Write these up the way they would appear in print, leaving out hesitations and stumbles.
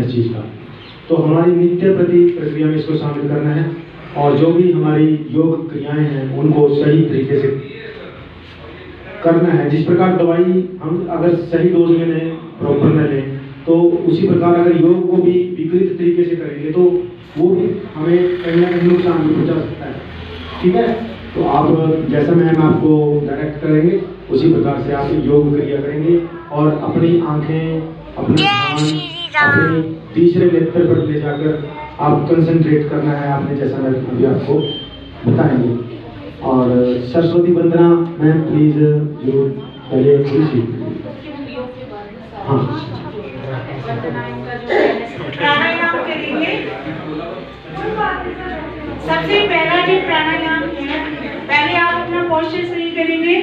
हर चीज़ का। तो हमारी नित्य प्रति प्रक्रिया में इसको शामिल करना है और जो भी हमारी योग क्रियाएं हैं उनको सही तरीके से करना है। जिस प्रकार दवाई हम अगर सही डोज में लें, प्रॉपर में लें, तो उसी प्रकार अगर योग को भी विपरीत तरीके से करेंगे तो वो भी हमें कहीं ना कहीं नुकसान भी पहुंचा सकता है। ठीक है, तो आप जैसा मैम आपको डायरेक्ट करेंगे उसी प्रकार से आप योग क्रिया करेंगे और अपनी आंखें, अपना ध्यान अपने तीसरे नेत्र पर ले जाकर आप कंसंट्रेट करना है आपने, जैसा मैं अभी आपको बताएंगे। और सरस्वती वंदना मैम प्लीज जो पहले थोड़ी सी। हाँ, प्राणायाम करेंगे। सबसे पहला जो प्राणायाम है, पहले आप अपना पोस्चर सही करेंगे।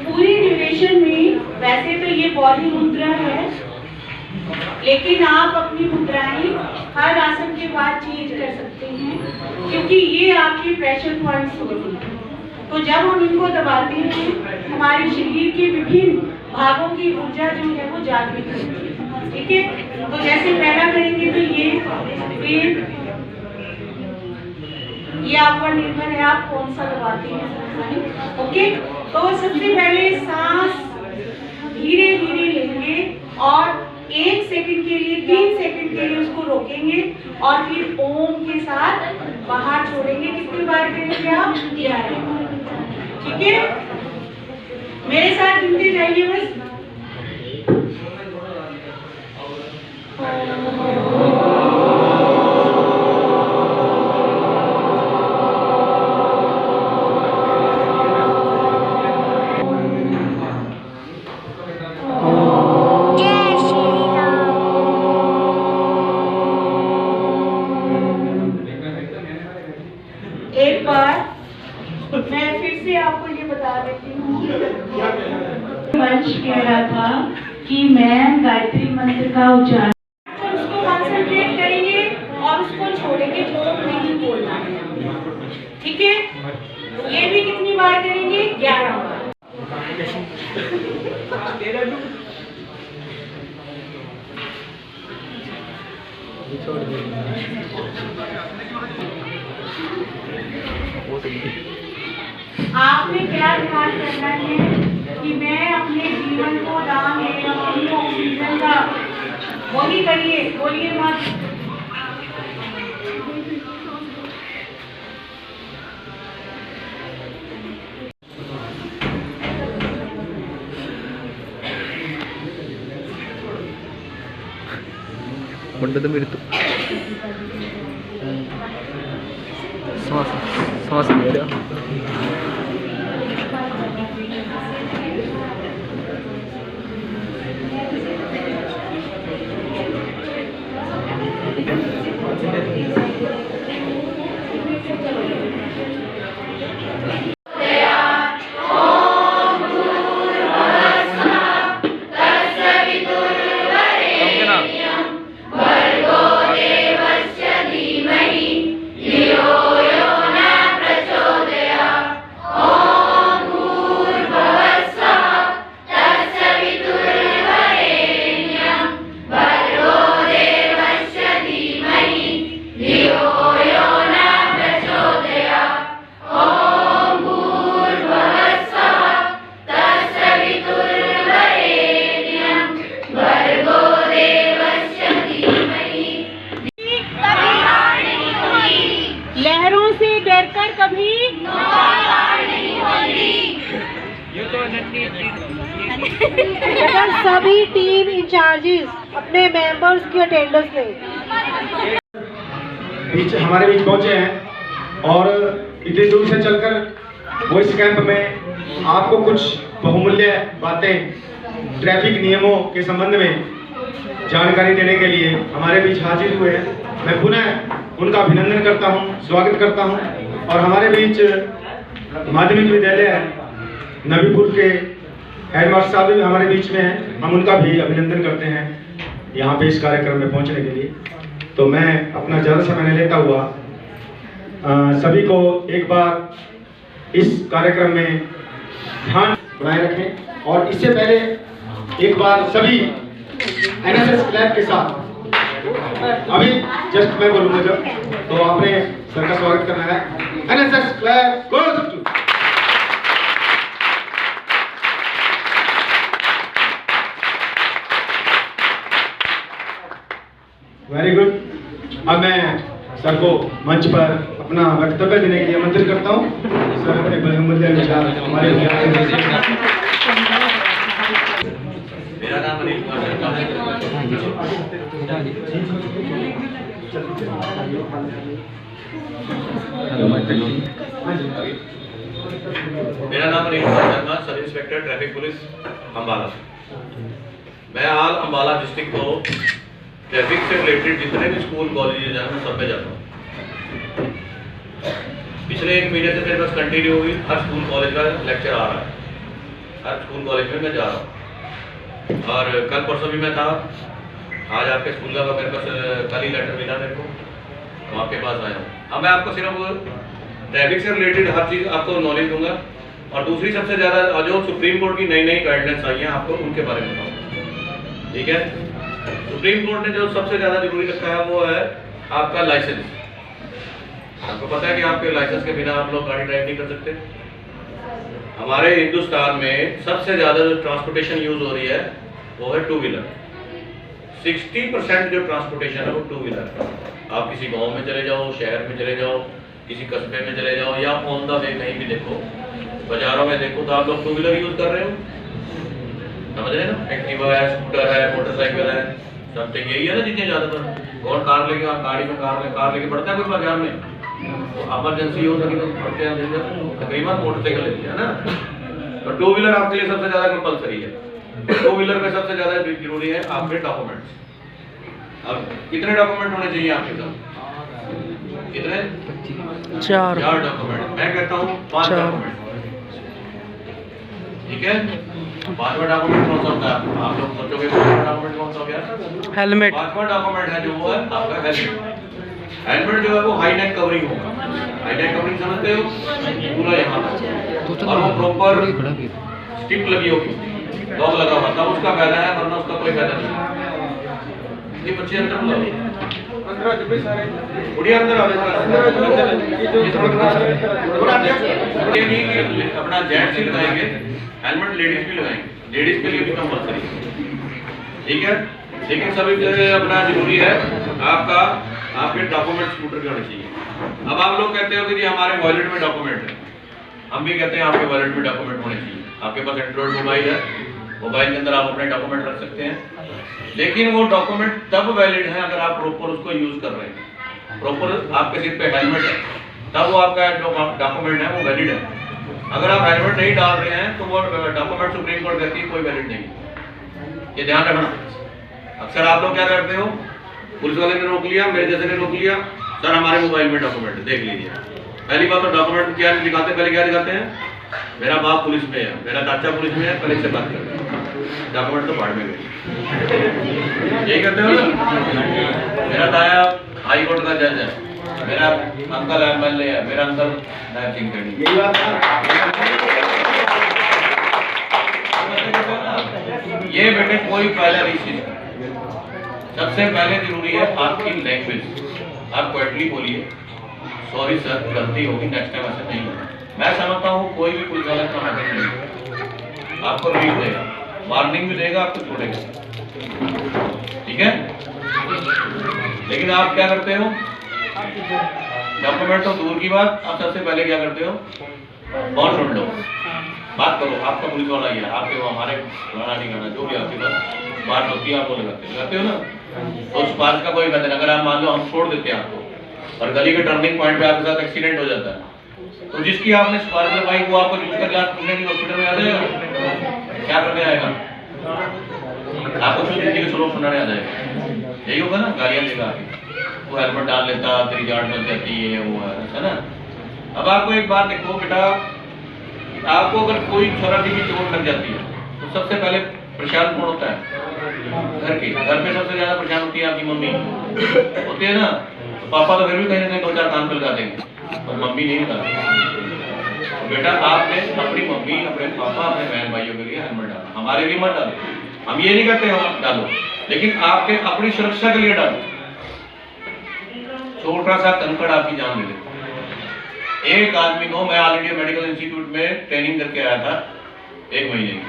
पूरी ड्यूरेशन में वैसे तो ये बॉडी मुद्रा है, लेकिन आप अपनी मुद्राएं हर आसन के बाद चेंज कर सकते हैं, क्योंकि ये आपके प्रेशर पॉइंट्स होते हैं। तो जब हम इनको दबाते हैं हमारे शरीर के विभिन्न भागों की ऊर्जा जो है वो जागृत होती है। ठीक है, तो जैसे पहला करेंगे तो फिर ये आप पर निर्भर है आप कौन सा दबाते हैं। ओके, तो सबसे पहले सांस धीरे धीरे लेंगे और 1 सेकंड के लिए 3 सेकंड के लिए उसको रोकेंगे और फिर ओम के साथ बाहर छोड़ेंगे। कितनी बार करेंगे आप? 11 बार। ठीक है, मेरे साथ गिनते जाइए बस। एक बार मैं फिर से आपको ये बता देती हूँ। वंश कह रहा था कि मैं गायत्री मंत्र का उच्चारण उसको कंसंट्रेट करेंगे और उसको छोड़ेंगे, ओम नहीं बोलना है। ठीक है, ये भी कितनी बार करेंगे? 11 बार। आपने क्या ध्यान करना है कि मैं अपने जीवन को दान दे रहा हूँ ऑक्सीजन का, वही करिए, बोलिए मत। मंडदम इरुत्तु श्वास मेरा लहरों से डरकर कभी नहीं होती। अगर सभी टीम इंचार्जेस अपने मेंबर्स की अटेंडेंस लें। हमारे बीच पहुंचे हैं और इतनी दूर से चलकर वॉइस कैंप में आपको कुछ बहुमूल्य बातें ट्रैफिक नियमों के संबंध में जानकारी देने के लिए हमारे बीच हाजिर हुए हैं। मैं पुनः उनका अभिनंदन करता हूं, स्वागत करता हूं। और हमारे बीच माध्यमिक विद्यालय नबीपुर के हेडमास्टर साहब भी हमारे बीच में हैं, हम उनका भी अभिनंदन करते हैं यहाँ पे इस कार्यक्रम में पहुँचने के लिए। तो मैं अपना ज़्यादा समय नहीं लेता हुआ सभी को एक बार इस कार्यक्रम में ध्यान बनाए रखें। और इससे पहले एक बार सभी एनएसएस क्लैप के साथ अभी जस्ट मैं बोलूंगा जब, तो आपने सर का स्वागत करना है। NSS clap go. Very good. अब मैं सर को मंच पर अपना वक्तव्य देने के लिए आमंत्रित करता हूँ। सर अपने बहुमूल्य विचार हमारे मेरा नाम अनिल कुमार शर्मा है। मेरा नाम Anil Kumar Sharma, sub inspector traffic police Ambala. मैं हाल अम्बाला डिस्ट्रिक्ट को ट्रैफिक से रिलेटेड जितने भी स्कूल कॉलेजेस हैं मैं सब में जाता हूँ। पिछले 1 महीने से मेरे पास कंटिन्यू हुई हर स्कूल कॉलेज का लेक्चर आ रहा है, हर स्कूल कॉलेज में मैं जा रहा हूँ। और कल परसों भी मैं था, आज आपके स्कूल का मेरे पास कल ही लेटर मिला मेरे को, तो आपके पास आया हूँ। अब मैं आपको सिर्फ ट्रैफिक से रिलेटेड हर चीज़ आपको नॉलेज दूंगा। और दूसरी सबसे ज़्यादा जो सुप्रीम कोर्ट की नई नई गाइडलाइंस आई हैं आपको उनके बारे में बताऊँगा, ठीक है। सुप्रीम कोर्ट ने जो सबसे ज़्यादा जरूरी रखा है वो है आपका लाइसेंस। आपको पता है कि आपके लाइसेंस के बिना आप लोग गाड़ी ड्राइव नहीं कर सकते। हमारे हिंदुस्तान में सबसे ज़्यादा जो ट्रांसपोर्टेशन यूज हो रही है वो है 2 व्हीलर। 60% जो ट्रांसपोर्टेशन है वो 2 व्हीलर। आप किसी गांव में चले जाओ, शहर में चले जाओ, किसी कस्बे में चले जाओ, या ऑन द वे कहीं भी देखो, बाजारों में देखो, तो आप लोग 2 व्हीलर यूज कर रहे हो। समझ रहे हैं ना? एक्टिवा है, स्कूटर है, मोटरसाइकिल है, समथिंग यही है ना चीज़ें ज़्यादातर। और कार लेके, गाड़ी में कार लेके बढ़ता है कोई बाजार में, तो इमरजेंसी हो सके तो बढ़ते हैं, तकरीबन मोटरसाइकिल लेते हैं ना। तो 2 व्हीलर आपके लिए सबसे ज़्यादा कंपलसरी है। 2 व्हीलर में सबसे ज़्यादा जरूरी है आपके डॉक्यूमेंट्स। अब कितने डॉक्यूमेंट होने चाहिए आपके साथ? कितने? 4 डॉक्यूमेंट। मैं कहता हूँ 5 डॉक्यूमेंट, ठीक है। 5वां डॉक्यूमेंट कौन सा होता है? आप लोग सोचोगे 5वां डॉक्यूमेंट कौन सा हो गया? हेलमेट। 5वां डॉक्यूमेंट है जो वो है आपका हेलमेट। हेलमेट जो है वो हाई नेक कवरिंग होगा। हाई नेक कवरिंग समझते हो? पूरा यहाँ और वो प्रॉपर स्टिप लगी होगी, लॉक लगा हुआ, तब उसका फायदा है, वरना उसका कोई फायदा नहीं। ये बच्चे अंदर बुलाओ, बढ़िया अंदर आ अपना जेंट्स भी लगाएंगे, हेलमेट लेडीज भी लगाएंगे, लेडीज के लिए भी कंपलसरी, ठीक है। लेकिन सभी अपना जरूरी है आपका, आपके डॉक्यूमेंट स्कूटर के होने चाहिए। अब आप लोग कहते हो कि जी हमारे वॉलेट में डॉक्यूमेंट है, हम भी कहते हैं आपके वॉलेट में डॉक्यूमेंट होने चाहिए। आपके पास एंड्रॉइड मोबाइल है, मोबाइल के अंदर आप अपने डॉक्यूमेंट रख सकते हैं, लेकिन वो डॉक्यूमेंट तब वैलिड है अगर आप प्रॉपर उसको यूज कर रहे हैं। प्रॉपर आपके सिर पे हेलमेट है तब वो आपका डॉक्यूमेंट है वो वैलिड है। अगर आप हेलमेट नहीं डाल रहे हैं तो वो डॉक्यूमेंट सुप्रीम कोर्ट कहती है कोई वैलिड नहीं। ये ध्यान रखना। अक्सर आप लोग क्या करते हो, पुलिस वाले ने रोक लिया, मेरे जैसे ने रोक लिया, सर हमारे मोबाइल में डॉक्यूमेंट देख लीजिए। पहली बात तो डॉक्यूमेंट क्या दिखाते, पहले क्या दिखाते हैं, मेरा बाप पुलिस में है, मेरा चाचा पुलिस में है, पहले से बात कर रहे हैं, डॉक्यूमेंट तो बाढ़ में गए। यही करते हो ना। मेरा दाया हाई कोर्ट का जज है, मेरा अंकल एमएलए है, मेरा अंकल नायब सिंह करनी। यही बात ये बेटे कोई पहले नहीं सीखता। सबसे पहले जरूरी है आपकी लैंग्वेज। आप क्विकली बोलिए, सॉरी सर गलती होगी, नेक्स्ट टाइम ऐसा नहीं होगा। मैं समझता हूँ कोई भी पुलिस वाला काम नहीं, आपको रिलीफ देगा, वार्निंग भी देगा, आपको छोड़ेगा, ठीक है। लेकिन आप क्या करते हो, डॉक्यूमेंट तो दूर की बात, आप सबसे पहले क्या करते हो, फोन ढूंढ लो, बात करो। आपका पुलिस वाला ही है, आपके वो हमारे गाना नहीं गाना जो भी आपके पास बात होती है आप वो लगाते हो ना, तो उस बात का कोई फायदा। अगर आप मान लो हम छोड़ देते हैं आपको और गली के टर्निंग पॉइंट पे आपके साथ एक्सीडेंट हो जाता है, तो जिसकी आपने सिफारिश लगाई वो आपको जूझ कर लाख पूछने के हॉस्पिटल में आ जाएगा, क्या करने आएगा, आपको शुद्ध जिंदगी के स्लोप सुनाने आ जाएगा। यही होगा ना, गालियाँ देगा आगे, वो हेलमेट डाल लेता, तेरी जान बच जाती है, वो है ना। अब आपको एक बात देखो बेटा, आपको अगर कोई छोरा सी भी चोट लग जाती है तो सबसे पहले परेशान कौन होता है, घर पे सबसे ज्यादा परेशान होती है आपकी मम्मी होती है ना। तो पापा तो फिर भी कहीं ना कहीं 2-4 कान पे लगा देंगे, पर मम्मी नहीं लगाती। बेटा आपने अपनी मम्मी, अपने पापा, अपने बहन भाइयों के लिए हेलमेट डाला, हमारे लिए मत डालो। हम ये नहीं कहते हम डालो, लेकिन आपके अपनी सुरक्षा के लिए डालो। छोटा सा कंकड़ आपकी जान ले ले। एक आदमी को, मैं ऑल इंडिया मेडिकल इंस्टीट्यूट में ट्रेनिंग करके आया था 1 महीने की,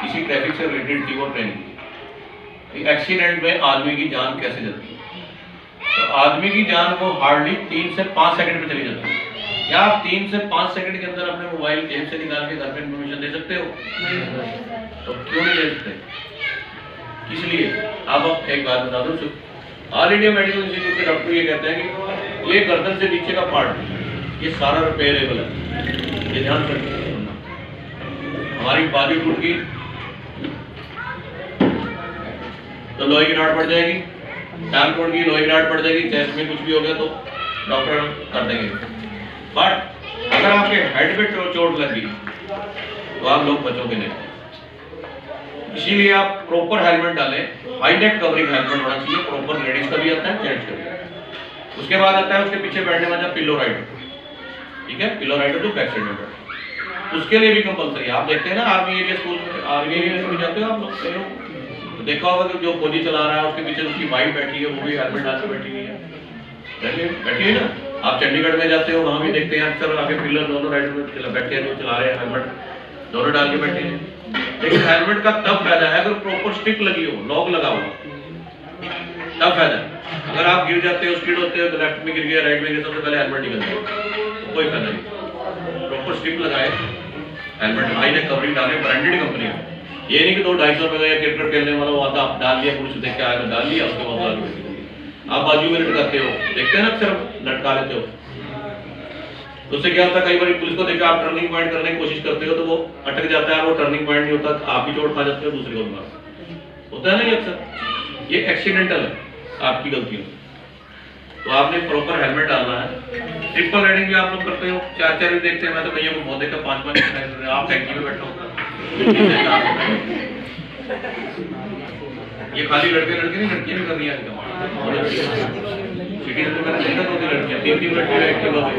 इसी ट्रैफिक से रिलेटेड थी वो ट्रेनिंग। एक्सीडेंट में आदमी की जान कैसे जाती है, तो आदमी की जान को हार्डली 3 से 5 सेकंड में चली जाती है। क्या आप 3 से 5 सेकंड के अंदर अपने मोबाइल जेब से निकाल के घर पे इन्फॉर्मेशन दे सकते हो? तो क्यों नहीं दे सकते? इसलिए अब एक बात बता दो, ऑल इंडिया मेडिकल इंस्टीट्यूट के डॉक्टर ये कहते हैं कि ये गर्दन से नीचे का पार्ट ये सारा रिपेयरेबल है, ये ध्यान रखिए। हमारी बाजू टूट गई तो लोहे की रॉड पड़ जाएगी, टांग टूट गई लोहे की रॉड पड़ जाएगी, चेस्ट में कुछ भी हो गया तो डॉक्टर कर देंगे। बट अगर आपके हेड पे चोट लगी तो आप लोग बचोगे नहीं। इसीलिए आप प्रॉपर हेलमेट डालें। हाई नेक कवरिंग हेलमेट होना चाहिए, प्रॉपर लेडीज का भी आता है, जेंट्स का भी। उसके बाद आता है उसके पीछे बैठने वाला पिलो राइडर, ठीक है, पिलो राइडर जो बैक साइड में बैठे, उसके लिए भी कंपलसरी। आप देखते हैं ना आर्मी एरिया स्कूल में, आर्मी एरिया में जाते हो आप लोग, तो देखा होगा कि जो फौजी चला रहा है उसके पीछे उसकी वाइफ बैठी है, वो भी हेलमेट डाल के बैठी हुई है, बैठी है ना। आप चंडीगढ़ में जाते हो वहाँ भी देखते हैं अक्सर आगे पिलर दोनों राइडर में बैठे हैं, जो चला रहे हैं हेलमेट दोनों डाल के बैठे हैं। लेकिन हेलमेट का तब फायदा है अगर प्रॉपर स्टिक लगी हो, लॉक लगा हुआ, तब फायदा है। अगर आप गिर जाते हो, स्किड होते हो, तो लेफ्ट में गिर गया, राइट में गिर, सबसे पहले हेलमेट निकल जाए, तो कोई फायदा नहीं। प्रॉपर स्टिक लगाए, हेलमेट हाई नेक कवरिंग डाले, ब्रांडेड कंपनी है। ये नहीं कि 200-250 रुपए का क्रिकेट खेलने वाला वो आता डाल दिया, पुलिस देख के आया तो डाल लिया, उसके बाद आप बाजू में लटकाते हो, देखते हैं ना अक्सर लटका लेते हो, तो उससे क्या होता है कई बार पुलिस को देखकर आप टर्निंग पॉइंट करने की कोशिश करते हो तो वो अटक जाता है, वो टर्निंग पॉइंट नहीं होता, आप भी चोट खा जाते हो, दूसरे को भी होता है ना ये अक्सर। ये एक्सीडेंटल है, आपकी गलती है। तो आपने प्रॉपर हेलमेट डालना है। ट्रिपल राइडिंग भी आप लोग करते हो, 4-4 भी देखते हैं, मैं तो कईयों को बहुत देखा 5-5 आप टैक्सी में बैठो। ये खाली लड़के लड़के नहीं, लड़कियां भी कर रही हैं सिटी में, तो मैंने देखा 2-3 लड़कियां, 3-3 लड़कियां एक्टिवा पे।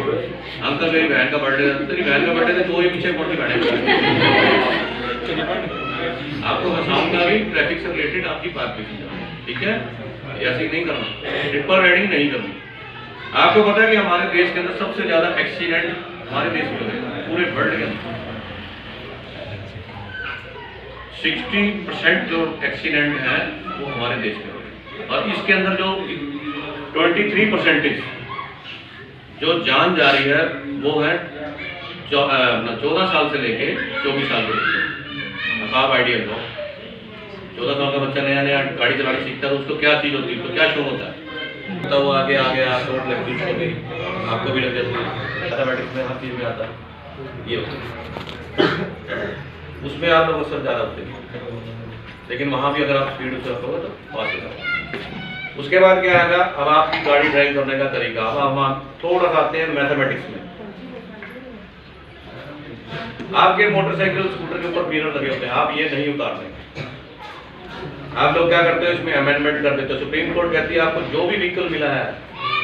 अंकल मेरी बहन का बर्थडे था, तेरी बहन का बर्थडे था, तो ये पीछे पड़ के बैठे। आपको बताऊंगा भी ट्रैफिक से रिलेटेड आपकी पार्टिसिपेशन, ठीक है, ऐसे ही नहीं करना, ट्रिपल राइडिंग नहीं करनी। आपको पता है कि हमारे देश के अंदर सबसे ज्यादा एक्सीडेंट हमारे देश में होते हैं, पूरे वर्ल्ड के अंदर 60% जो एक्सीडेंट है वो हमारे देश में होते हैं, और इसके अंदर जो 23% जो जान जा रही है वो है 14 साल से लेके 24 साल के बच्चे। आप आइडिया लो, 14 साल का बच्चा नया नया गाड़ी चलानी सीखता है तो उसको क्या चीज़ होती है, तो क्या शौक होता है, तो वो आगे आ गया, चोट लगती उसको भी, आपको भी लग जाती है, मैथमेटिक्स में हर चीज़ में आता है, ये होता है। उसमें आप लोग अवसर ज़्यादा होते हैं, लेकिन वहाँ भी अगर आप स्पीड से रखोगे तो पास हो जाओगे। उसके बाद क्या आएगा, अब आपकी गाड़ी ड्राइव करने का तरीका। अब हम थोड़ा सा आते हैं मैथमेटिक्स में। आपके मोटरसाइकिल स्कूटर के ऊपर मिरर लगे होते हैं, आप ये नहीं उतारने। आप लोग क्या करते हो, इसमें अमेंडमेंट कर देते हो। सुप्रीम कोर्ट कहती है आपको जो भी व्हीकल मिला है,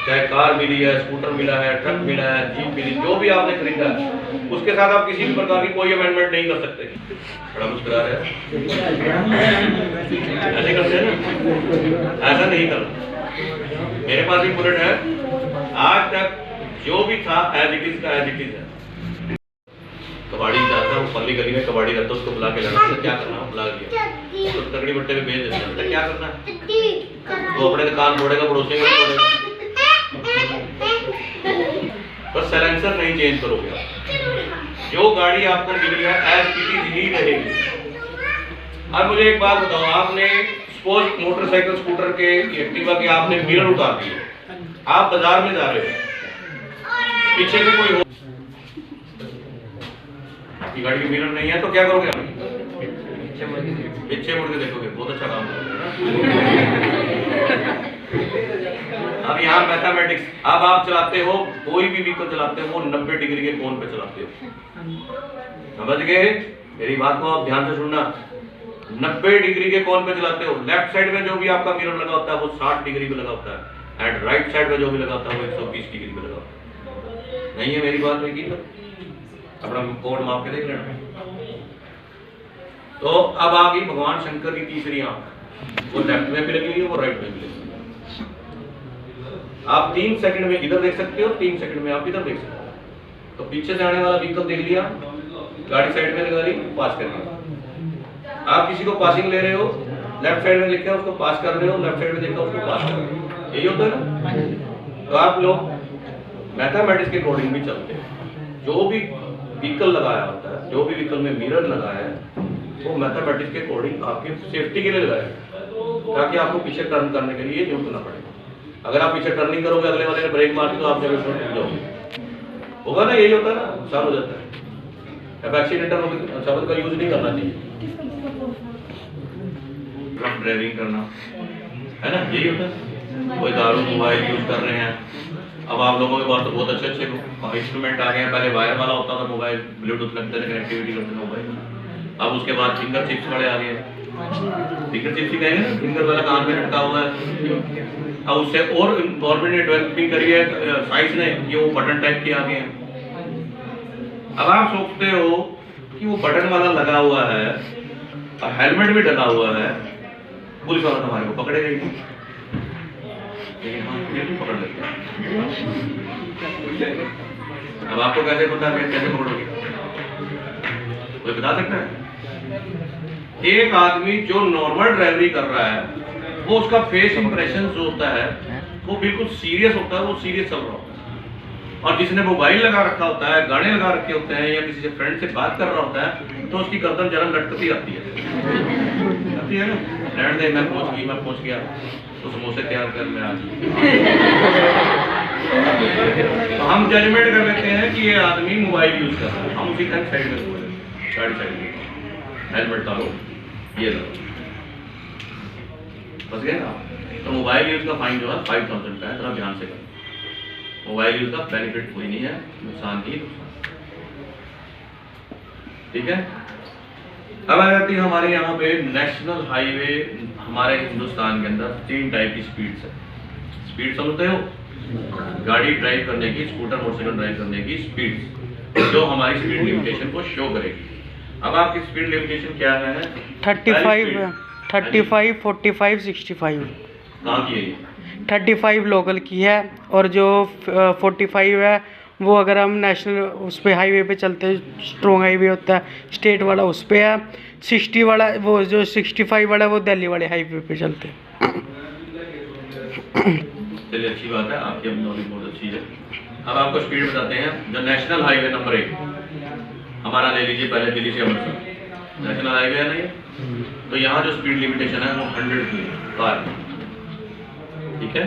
चाहे कार मिली है, स्कूटर मिला है, ट्रक मिला है, जीप मिली, जो भी आपने खरीदा है, उसके साथ आप किसी भी प्रकार की कोई अमेंडमेंट नहीं कर सकते। बड़ा मुस्कुरा रहे हैं, ऐसे करते हैं ना, ऐसा नहीं करना। मेरे पास भी बुलेट है, आज तक जो भी था एज इट इज का एज इट इज है। कबाड़ी जाता हूँ, पल्ली गली में कबाड़ी रहता है, उसको बुला के लाना, तो क्या करना, बुला लिया तो तगड़ी बट्टे में भेज देते हैं, क्या करना है, वो अपने कान फोड़ेगा, पड़ोसी में फोड़ेगा, बस साइलेंसर नहीं चेंज करोगे आप। जो गाड़ी आपको मिली है एज इट इज ही रहेगी। अब मुझे एक बात बताओ, आपने सपोज मोटरसाइकिल स्कूटर के एक्टिवा के आपने मिरर उतार दिए, आप बाजार में जा रहे हो, पीछे से कोई हो, आपकी गाड़ी के मिरर नहीं है तो क्या करोगे आप? पीछे मुड़ के देखोगे, बहुत अच्छा काम करोगे। अब यहाँ मैथमेटिक्स, अब आप चलाते हो कोई भी व्हीकल चलाते हो, 90 डिग्री के कोण पे चलाते हो, समझ गए? मेरी बात को आप ध्यान से सुनना, 90 डिग्री के कोण पे चलाते हो। लेफ्ट साइड में जो भी आपका मिरर लगा होता है वो 60 डिग्री पे लगा होता है, एंड राइट साइड में जो भी लगा होता है वो 120 डिग्री पे लगा होता है। नहीं है मेरी बात, नहीं की तो अपना कोड माप के देख लेना। तो अब आ गई भगवान शंकर की तीसरी आंख, वो लेफ्ट में भी लगी हुई है, वो राइट में भी लगी हुई है। आप 3 सेकंड में इधर देख सकते हो, 3 सेकंड में आप इधर देख सकते हो। तो पीछे से आने वाला व्हीकल देख लिया, गाड़ी साइड में लगा ली, पास कर दिया। आप किसी को पासिंग ले रहे हो, लेफ्ट साइड में लिखा है उसको पास कर रहे हो, लेफ्ट साइड में लिखा है उसको पास कर रहे हो, यही होता है ना। तो आप लोग मैथमेटिक्स के अकॉर्डिंग भी चलते हैं। जो भी व्हीकल लगाया होता है, जो भी व्हीकल में मिरर लगाया है, वो मैथमेटिक्स के अकॉर्डिंग आपकी सेफ्टी के लिए लगाया है, ताकि आपको पीछे टर्न करने के लिए यूज करना पड़ेगा। अगर आप पीछे टर्निंग करोगे, अगले वाले ने ब्रेक मार दी तो आप जगह पर टूट जाओगे, होगा ना, यही होता है ना, नुकसान हो जाता है। अब एक्सीडेंटल शब्द का यूज नहीं करना चाहिए। ड्रंक ड्राइविंग करना है ना, यही होता है। कोई दारू मोबाइल यूज कर रहे हैं। अब आप लोगों के पास तो बहुत अच्छे अच्छे इंस्ट्रूमेंट आ गए हैं। पहले वायर वाला होता था मोबाइल, ब्लूटूथ लगते थे, कनेक्टिविटी करते थे मोबाइल। अब उसके बाद फिंगर चिप्स वाले आ गए। फिंगर चिप्स ही कहेंगे ना, फिंगर वाला कान में लटका हुआ है। अब उससे और गवर्नमेंट ने डेवलपिंग करी है साइंस ने, कि वो बटन टाइप के आ गए हैं। अब आप सोचते हो कि वो बटन वाला लगा हुआ है और हेलमेट भी डला हुआ है, पुलिस वाला तो हमारे को पकड़ेगा ही नहीं, लेकिन हम फिर भी पकड़ लेते हैं। अब आपको कैसे पता है कैसे पकड़ोगे? कोई बता सकता है? एक आदमी जो नॉर्मल ड्राइवरी कर रहा है, वो उसका फेस इंप्रेशन जो होता है वो बिल्कुल सीरियस होता है, वो सीरियस चल रहा होता है। और जिसने मोबाइल लगा रखा होता है, गाने लगा रखे होते हैं, या किसी से फ्रेंड से बात कर रहा होता है, तो उसकी गर्दन जरा लटकती आती है ना। रहने दे, मैं पहुंच गया तो समोसे तैयार कर मैं आज। तो हम जजमेंट कर लेते हैं कि ये आदमी मोबाइल यूज कर रहा है, हम उसी टाइम साइड में गाड़ी साइड में हेलमेट डालो, ये लो, बस गए ना। तो मोबाइल यूज का फाइन जो है 5000 का है, थोड़ा ध्यान से करो। मोबाइल यूज का बेनिफिट कोई नहीं है, नुकसान ही नुकसान, ठीक है। अब आ जाती है हमारे यहाँ पे नेशनल हाईवे। हमारे हिंदुस्तान के अंदर 3 टाइप की स्पीड्स है। स्पीड समझते हो? गाड़ी ड्राइव करने की, स्कूटर मोटरसाइकिल ड्राइव करने की स्पीड, जो हमारी स्पीड लिमिटेशन को शो करेगी। अब आपकी स्पीड लिमिटेशन क्या है? 35, 45, 65। कहाँ की है ये? 35 लोकल की है, और जो 45 है वो अगर हम नेशनल उस पे हाईवे पे चलते हैं, स्ट्रॉन्ग हाईवे होता है स्टेट वाला, उस पे है। 60 वाला, वो जो 65 वाला वो दिल्ली वाले हाईवे पे चलते हैं। चलिए, अच्छी बात है, आपकी अपनी नॉलेज बहुत अच्छी है। अब आपको स्पीड बताते हैं। जो नेशनल हाईवे नंबर 1 हमारा ले लीजिए, पहले दिल्ली से अमृतसर नेशनल हाईवे है ना ये, तो यहाँ जो स्पीड लिमिटेशन है वो 100 की कार, ठीक है।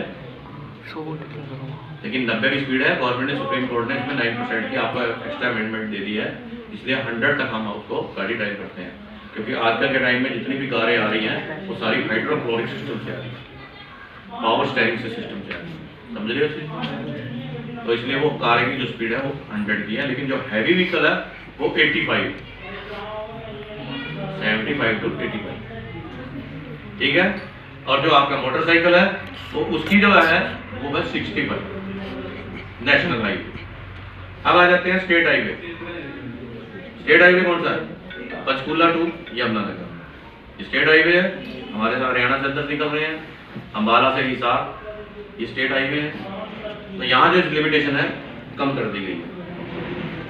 लेकिन 90 की स्पीड है। गवर्नमेंट ने, सुप्रीम कोर्ट ने इसमें 9% की आपको एक्स्ट्रा अमेंडमेंट दे दी है, इसलिए 100 तक हम उसको गाड़ी ड्राइव करते हैं। क्योंकि आजकल के टाइम में जितनी भी कारें आ रही हैं वो सारी हाइड्रोक्लोरिक सिस्टम से आ रही है, पावर स्टीयरिंग सिस्टम से आ रही है, समझ रहे हो? तो इसलिए वो कार की जो स्पीड है वो 100 की है। लेकिन जो हैवी व्हीकल है वो 85, 75 to 85, ठीक है। और जो आपका मोटरसाइकिल है वो उसकी जो है वो है 65 नेशनल हाईवे। अब आ जाते हैं स्टेट हाईवे। स्टेट हाईवे कौन सा है? Panchkula to Yamunanagar state highway है। हमारे साथ हरियाणा से अंदर निकल रहे हैं, अम्बाला से हिसार, ये स्टेट हाईवे है। तो यहाँ जो लिमिटेशन है कम कर दी गई है।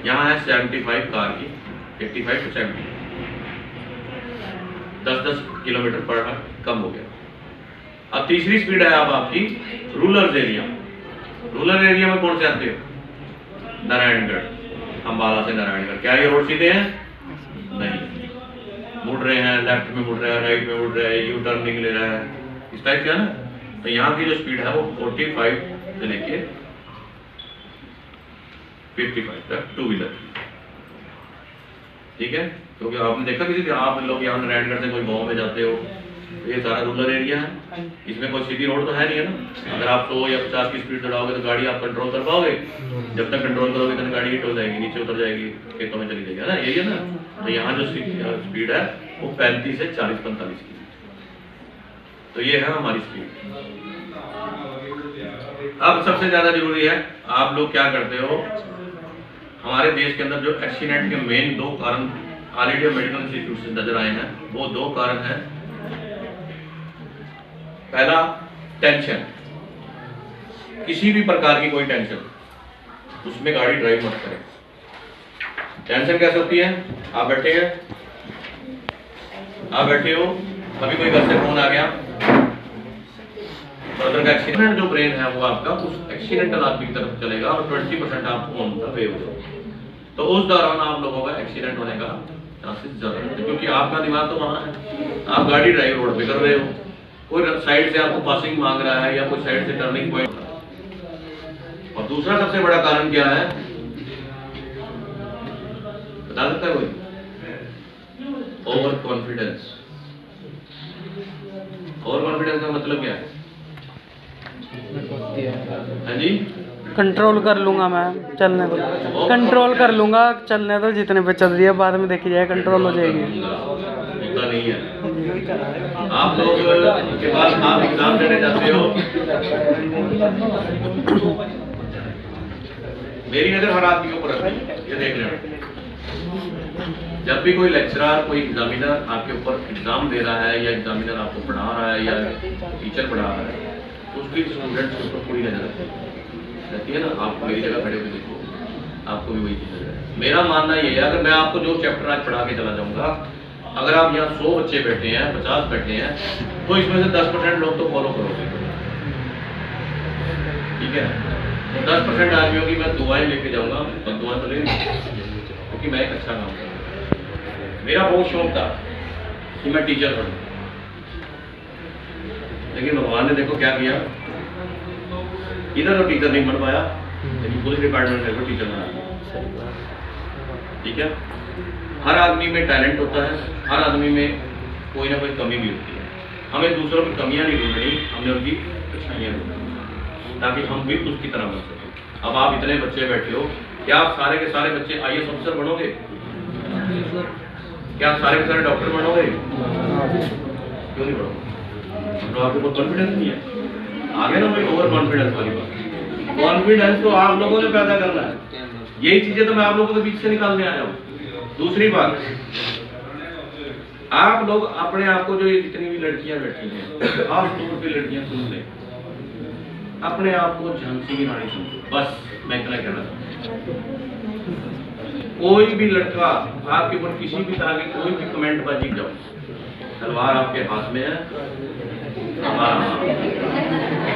यहाँ है 75 कार की, 85 to 70, 10-10 किलोमीटर पर आवर कम हो गया। अब तीसरी स्पीड है अब आपकी रूरल एरिया। रूरल एरिया में कौन से आते हो? नारायणगढ़, अम्बाला से नारायणगढ़। क्या ये रोड सीधे हैं? नहीं, मुड़ रहे हैं, लेफ्ट में मुड़ रहा है, राइट में मुड़ रहा है, यू टर्निंग ले रहा है, इस टाइप का ना। तो यहाँ की जो स्पीड है वो 45 से लेके 55 तक टू व्हीलर, ठीक है। क्योंकि आपने देखा किसी आप लोग यहाँ नारायणगढ़ से कोई गाँव में जाते हो, ये सारा रूरल एरिया है, इसमें कोई सीधी रोड तो है नहीं है ना। अगर आप 100 या 50 की स्पीड चढ़ाओगे तो गाड़ी आप कंट्रोल कर पाओगे? जब तक कंट्रोल करोगे तो गाड़ी हिट हो जाएगी, नीचे उतर जाएगी, खेतों में चली जाएगी, है ना, यही है ना। तो यहाँ जो स्पीड है वो 35 से 40-45 की। तो ये है हमारी स्पीड। अब सबसे ज्यादा जरूरी है, आप लोग क्या करते हो? हमारे देश के अंदर जो एक्सीडेंट के मेन 2 कारण ऑल इंडिया मेडिकल इंस्टीट्यूट से नजर आए हैं, वो 2 कारण हैं। पहला, टेंशन, किसी भी प्रकार की कोई टेंशन, उसमें गाड़ी ड्राइव मत करें। टेंशन कैसे होती है? आप बैठे हो, अभी कोई घर से फोन आ गया, ब्रदर का एक्सीडेंट, जो ब्रेन है वो आपका उस एक्सीडेंटल आदमी की तरफ चलेगा और 20% आप ऑन द वे हो, तो उस दौरान आप लोगों का एक्सीडेंट होने का चांसेस ज्यादा रहते हैं, क्योंकि आपका दिमाग तो वहां है, आप गाड़ी ड्राइव रोड पे कर रहे हो, कोई साइड से आपको पासिंग मांग रहा है या कोई साइड से टर्निंग पॉइंट। और दूसरा सबसे बड़ा कारण क्या है, बता सकता है कोई? Over confidence. ओवर कॉन्फिडेंस का मतलब क्या है? हाँ जी, कंट्रोल कर लूंगा मैं, चलने दो, कंट्रोल कर लूंगा, चलने दो, जितने पे चल रही है बाद में देखी जाए, कंट्रोल हो जाएगी। होता नहीं है। आप लोग के पास आप एग्जाम देने जाते हो, मेरी नजर हर आदमी के ऊपर रहती है, ये देख रहे हो। जब भी कोई लेक्चरर, कोई एग्जामिनर आपके ऊपर एग्जाम दे रहा है या एग्जामिनर आपको पढ़ा रहा है या टीचर पढ़ा रहा है, तो उसकी स्टूडेंट्स के ऊपर पूरी नजर रहती है ना। आप मेरी जगह खड़े हुए देखो, आपको भी वही चीज नजर है। मेरा मानना ये है, अगर मैं आपको जो चैप्टर आज पढ़ा के चला जाऊंगा, अगर आप यहाँ 100 बच्चे बैठे हैं, 50 बैठे हैं, तो इसमें से 10% लोग तो फॉलो करोगे, ठीक है। 10% आदमियों की मैं दुआएं लेके जाऊंगा, और दुआएं तो लेंगे, क्योंकि मैं एक अच्छा काम करूँगा। मेरा बहुत शौक था कि मैं टीचर बनूं, लेकिन भगवान ने देखो क्या किया, इधर तो टीचर नहीं बन पाया, लेकिन पुलिस डिपार्टमेंट में टीचर बना दिया, ठीक है। हर आदमी में टैलेंट होता है, हर आदमी में कोई ना कोई कमी भी होती है। हमें दूसरों की कमियां नहीं ढूंढनी, हमें उनकी अच्छाइयां ढूंढनी, ताकि हम भी उसकी तरह बन सकें। अब आप इतने बच्चे बैठे हो, क्या आप सारे के सारे बच्चे IAS ऑफिसर बनोगे? क्या आप सारे के सारे डॉक्टर बनोगे? क्यों नहीं बनोगे? तो आपके ऊपर कॉन्फिडेंस नहीं है। आगे ना भाई, ओवर कॉन्फिडेंस वाली बात। कॉन्फिडेंस तो आप लोगों ने पैदा करना है, यही चीजें तो मैं आप लोगों के बीच से निकालने आया हूँ। दूसरी बात, आप लोग अपने आप को, जो ये जितनी भी लड़कियां बैठी हैं, आप लोगों की लड़कियां सुन लें, अपने आप को झांसी की रानी समझो, बस मैं इतना कहना चाहता हूं। कोई भी लड़का आपके ऊपर किसी भी तरह की कोई भी कमेंट बाजी जाओ, तलवार आपके हाथ में है,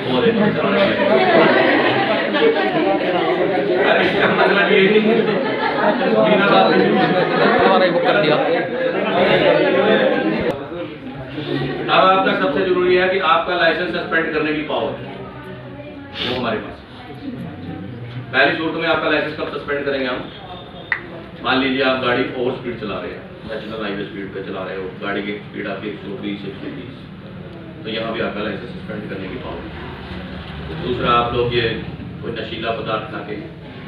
वो देखो अरे इसका मतलब ये नहीं कर दिया। अब आपका सबसे जरूरी है कि आपका लाइसेंस सस्पेंड करने की पावर वो हमारे पास। पहली सूरत में आपका लाइसेंस कब सस्पेंड करेंगे हम? मान लीजिए आप गाड़ी ओवर स्पीड चला रहे हैं, नेशनल हाईवे स्पीड पे चला रहे हो, गाड़ी की स्पीड आपकी 120 120, तो यहाँ भी आपका लाइसेंस सस्पेंड करने की पावर। दूसरा, आप लोग ये कोई नशीला पदार्थ खा के